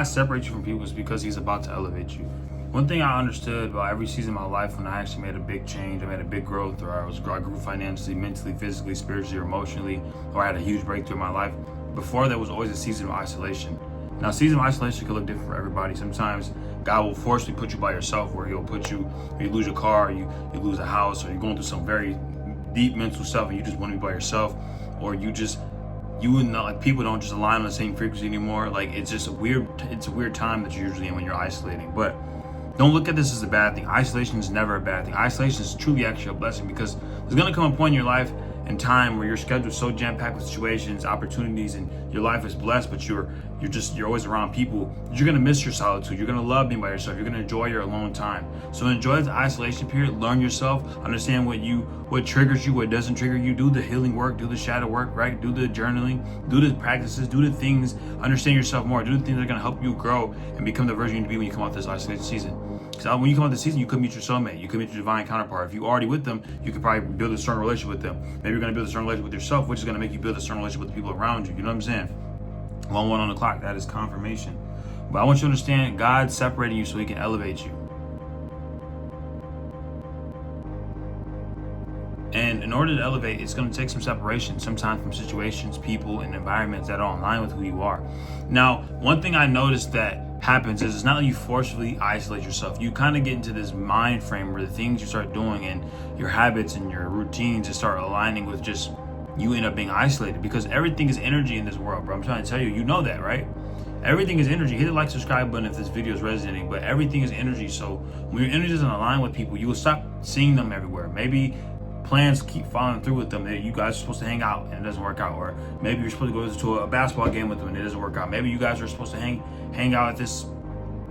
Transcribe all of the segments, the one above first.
separates you from people is because he's about to elevate you. One thing I understood about every season of my life when I actually made a big change, I made a big growth, or I grew financially, mentally, physically, spiritually, or emotionally, or I had a huge breakthrough in my life. Before, there was always a season of isolation. Now, season of isolation can look different for everybody. Sometimes God will forcibly put you by yourself, where he'll put you, you lose your car, you lose a house, or you're going through some very deep mental stuff and you just want to be by yourself, or you and like people don't just align on the same frequency anymore. Like it's a weird time that you're usually in when you're isolating. But don't look at this as a bad thing. Isolation is never a bad thing. Isolation is truly actually a blessing, because there's gonna come a point in your life and time where your schedule is so jam-packed with situations, opportunities, and your life is blessed, but you're always around people. You're gonna miss your solitude. You're gonna love being by yourself. You're gonna enjoy your alone time. So enjoy the isolation period. Learn yourself. Understand what triggers you, what doesn't trigger you. Do the healing work. Do the shadow work. Right? Do the journaling. Do the practices. Do the things. Understand yourself more. Do the things that are gonna help you grow and become the version you need to be when you come out this isolation season. Because when you come out this season, you could meet your soulmate. You could meet your divine counterpart. If you're already with them, you could probably build a strong relationship with them. Maybe you're going to build a strong relationship with yourself, which is going to make you build a strong relationship with the people around you. You know what I'm saying? 1-1 on the clock. That is confirmation. But I want you to understand, God's separating you so he can elevate you. And in order to elevate, it's going to take some separation, sometimes from situations, people, and environments that are in line with who you are. Now, one thing I noticed that happens is it's not like you forcefully isolate yourself. You kind of get into this mind frame where the things you start doing and your habits and your routines just start aligning with just you end up being isolated, because everything is energy in this world, bro. I'm trying to tell you, you know that, right? Everything is energy. Hit the like, subscribe button if this video is resonating, but everything is energy. So when your energy doesn't align with people, you will stop seeing them everywhere. Maybe plans keep following through with them. You guys are supposed to hang out and it doesn't work out. Or maybe you're supposed to go to a basketball game with them and it doesn't work out. Maybe you guys are supposed to hang out at this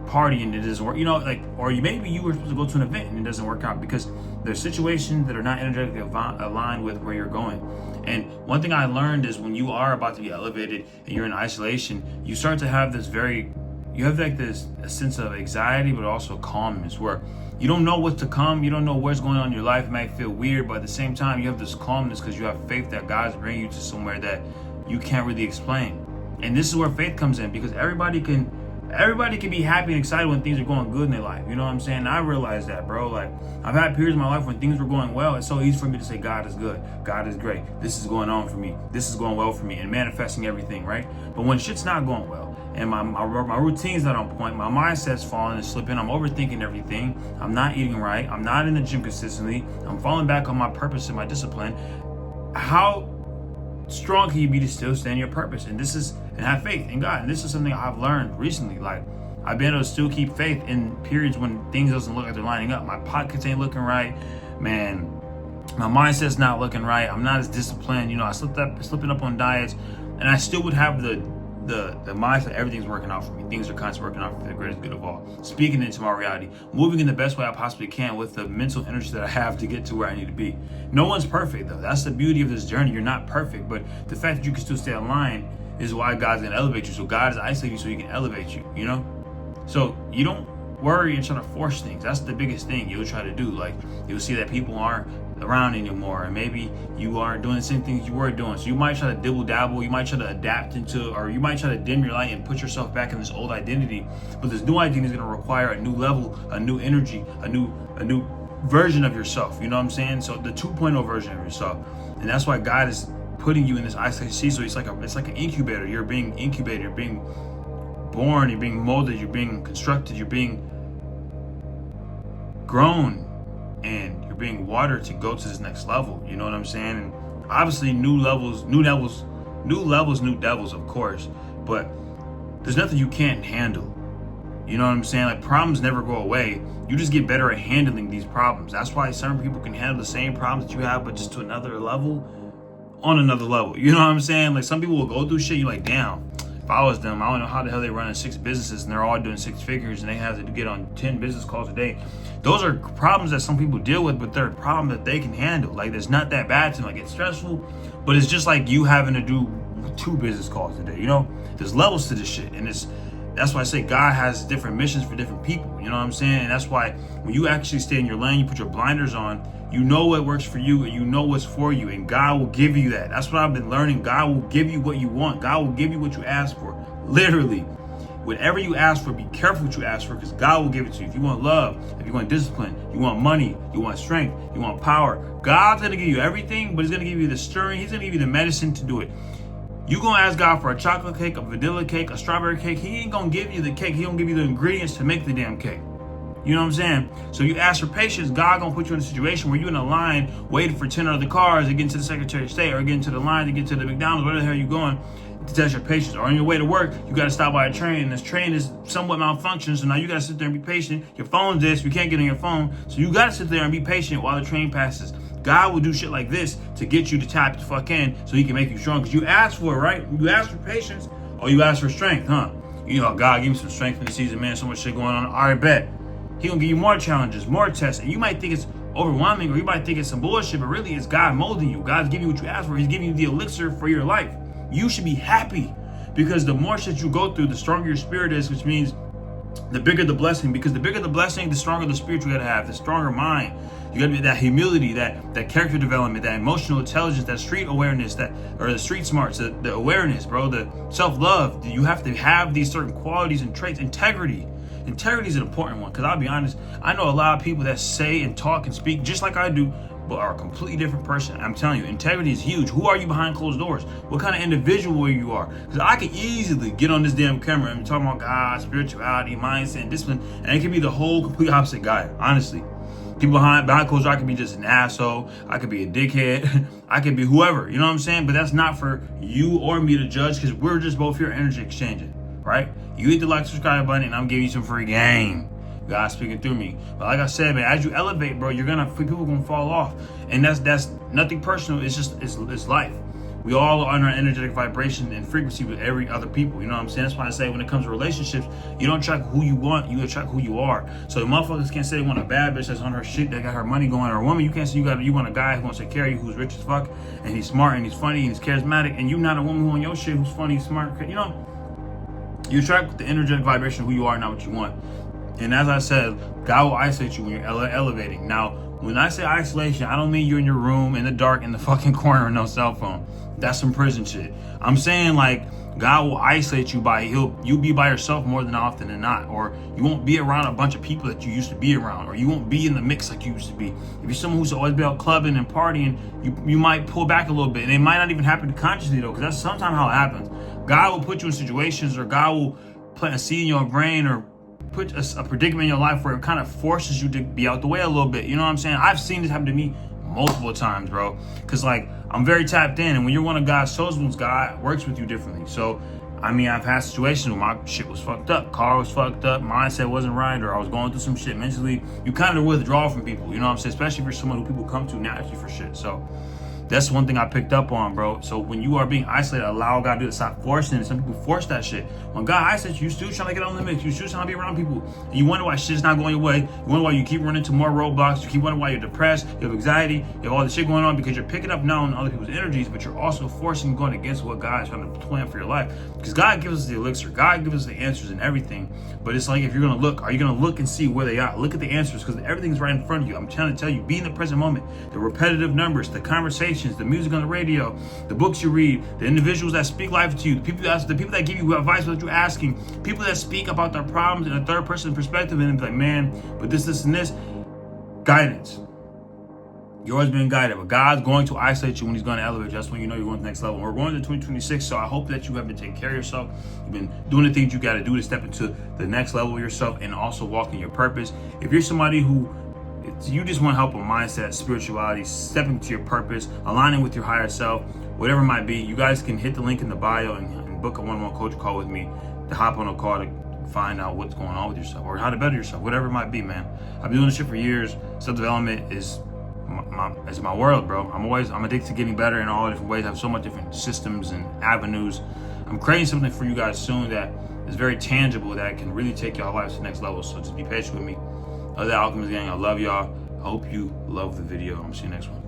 party and it doesn't work. Maybe you were supposed to go to an event and it doesn't work out because there's situations that are not energetically aligned with where you're going. And one thing I learned is when you are about to be elevated and you're in isolation, you start to have a sense of anxiety, but also calmness, where you don't know what's to come. You don't know what's going on in your life. It might feel weird, but at the same time, you have this calmness because you have faith that God's bringing you to somewhere that you can't really explain. And this is where faith comes in, because everybody can be happy and excited when things are going good in their life. You know what I'm saying? I realized that, bro. Like, I've had periods in my life when things were going well. It's so easy for me to say, God is good. God is great. This is going on for me. This is going well for me, and manifesting everything, right? But when shit's not going well, and my routine's not on point, my mindset's falling and slipping, I'm overthinking everything, I'm not eating right, I'm not in the gym consistently, I'm falling back on my purpose and my discipline, how strong can you be to still stand in your purpose and have faith in God? And this is something I've learned recently. Like, I've been able to still keep faith in periods when things doesn't look like they're lining up. My pockets ain't looking right, man. My mindset's not looking right. I'm not as disciplined. I slipping up on diets, and I still would have the mindset everything's working out for me. Things are constantly working out for the greatest good of all. Speaking into my reality, moving in the best way I possibly can with the mental energy that I have to get to where I need to be. No one's perfect, though. That's the beauty of this journey. You're not perfect, but the fact that you can still stay aligned is why God's gonna elevate you. So God is isolating you so he can elevate you, So you don't worry and try to force things. That's the biggest thing you'll try to do. Like, you'll see that people aren't around anymore, and maybe you aren't doing the same things you were doing. So you might try to dibble dabble, you might try to adapt or you might try to dim your light and put yourself back in this old identity. But this new identity is going to require a new level, a new energy, a new version of yourself. You know what I'm saying? So the 2.0 version of yourself. And that's why God is putting you in this isolation. So it's like an incubator. You're being incubated, you're being born, you're being molded, you're being constructed, you're being grown, and you're being watered to go to this next level. You know what I'm saying? And obviously new devils, of course, but there's nothing you can't handle. You know what I'm saying? Like, problems never go away. You just get better at handling these problems. That's why some people can handle the same problems that you have, but just to another level, on another level. You know what I'm saying? Like, some people will go through shit, you're like, damn, if I was them, I don't know how the hell they're running 6 businesses and they're all doing 6 figures and they have to get on 10 business calls a day. Those are problems that some people deal with, but they're a problem that they can handle. Like, it's not that bad to them. Like, it's stressful, but it's just like you having to do 2 business calls a day. There's levels to this shit, and that's why I say God has different missions for different people. You know what I'm saying? And that's why when you actually stay in your lane, you put your blinders on, you know what works for you and you know what's for you, and God will give you that. That's what I've been learning. God will give you what you want. God will give you what you ask for. Literally. whatever you ask for, be careful what you ask for, because God will give it to you. If you want love, if you want discipline, you want money, you want strength, you want power, God's going to give you everything, but he's going to give you the stirring. He's going to give you the medicine to do it. You going to ask God for a chocolate cake, a vanilla cake, a strawberry cake. He ain't going to give you the cake. He going to give you the ingredients to make the damn cake. You know what I'm saying? So you ask for patience, God gonna put you in a situation where you're in a line waiting for 10 other cars to get into the Secretary of State, or get into the line to get to the McDonald's, where the hell you going, to test your patience. Or on your way to work, you gotta stop by a train, and this train is somewhat malfunctioned, so now you gotta sit there and be patient. Your phone's this, you can't get on your phone, so you gotta sit there and be patient while the train passes. God will do shit like this to get you to tap the fuck in so he can make you strong, because you asked for it, right? You asked for patience, or you asked for strength, huh? You know, God, give me some strength in the season, man, so much shit going on. All right, bet. He gonna give you more challenges, more tests, and you might think it's overwhelming, or you might think it's some bullshit, but really it's God molding you. God's giving you what you asked for. He's giving you the elixir for your life. You should be happy, because the more shit you go through, the stronger your spirit is, which means the bigger the blessing, because the bigger the blessing, the stronger the spirit you gotta have, the stronger mind. You gotta be that humility, that character development, that emotional intelligence, that street awareness, or the street smarts, the awareness, bro, the self-love. You have to have these certain qualities and traits. Integrity is an important one, because I'll be honest, I know a lot of people that say and talk and speak just like I do, but are a completely different person. I'm telling you, integrity is huge. Who are you behind closed doors? What kind of individual you are? Because I could easily get on this damn camera and talk about God, spirituality, mindset, and discipline, and it could be the whole complete opposite guy, honestly. People behind closed doors, I could be just an asshole, I could be a dickhead, I could be whoever, you know what I'm saying? But that's not for you or me to judge, because we're just both here energy exchanging, right? You hit the like, subscribe button, and I'm giving you some free game. God speaking through me. But like I said, man, as you elevate, bro, people gonna fall off, and that's nothing personal. It's just it's life. We all are on an energetic vibration and frequency with every other people. You know what I'm saying? That's why I say when it comes to relationships, you don't attract who you want, you attract who you are. So the motherfuckers can't say they want a bad bitch that's on her shit, that got her money going, or a woman. You can't say you want a guy who wants to take care of you, who's rich as fuck, and he's smart and he's funny and he's charismatic, and you not a woman who on your shit who's funny, smart, you know. You attract the energetic vibration of who you are, not what you want. And as I said, God will isolate you when you're elevating. Now, when I say isolation, I don't mean you're in your room in the dark in the fucking corner with no cell phone. That's some prison shit. I'm saying, like, God will isolate you by you'll be by yourself more than often than not, or you won't be around a bunch of people that you used to be around, or you won't be in the mix like you used to be. If you're someone who's always been out clubbing and partying, you might pull back a little bit, and it might not even happen consciously though, because that's sometimes how it happens. God will put you in situations, or God will plant a seed in your brain, or put a predicament in your life where it kind of forces you to be out the way a little bit. You know what I'm saying? I've seen this happen to me multiple times, bro. Because, like, I'm very tapped in, and when you're one of God's chosen ones, God works with you differently. So, I mean, I've had situations where my shit was fucked up, car was fucked up, mindset wasn't right, or I was going through some shit mentally. You kind of withdraw from people, you know what I'm saying? Especially if you're someone who people come to naturally for shit. So that's one thing I picked up on, bro. So when you are being isolated, allow God to do it. Stop forcing it. Some people force that shit. When God isolates you, still trying to get on the mix. You still trying to be around people. And you wonder why shit's not going your way. You wonder why you keep running into more roadblocks. You keep wondering why you're depressed. You have anxiety. You have all this shit going on because you're picking up now on other people's energies, but you're also forcing going against what God is trying to plan for your life. Because God gives us the elixir. God gives us the answers and everything. But it's like, if you're going to look, are you going to look and see where they are? Look at the answers, because everything's right in front of you. I'm trying to tell you, be in the present moment. The repetitive numbers, the conversations, the music on the radio, the books you read, the individuals that speak life to you, the people that give you advice without you asking, people that speak about their problems in a third person perspective, and be like, man, but this, and this. Guidance. You're always being guided, but God's going to isolate you when he's going to elevate you. That's when you know you're going to the next level. We're going to 2026, so I hope that you have been taking care of yourself. You've been doing the things you got to do to step into the next level of yourself, and also walk in your purpose. If you're somebody who you just want help with mindset, spirituality, stepping to your purpose, aligning with your higher self, whatever it might be, you guys can hit the link in the bio and book a one-on-one coach call with me to hop on a call to find out what's going on with yourself, or how to better yourself, whatever it might be, man. I've been doing this shit for years. Self-development is my world, bro. I'm addicted to getting better in all different ways. I have so much different systems and avenues. I'm creating something for you guys soon that is very tangible, that can really take y'all lives to the next level. So just be patient with me. Other Alchemist gang, I love y'all. I hope you love the video. I'm gonna see you next one.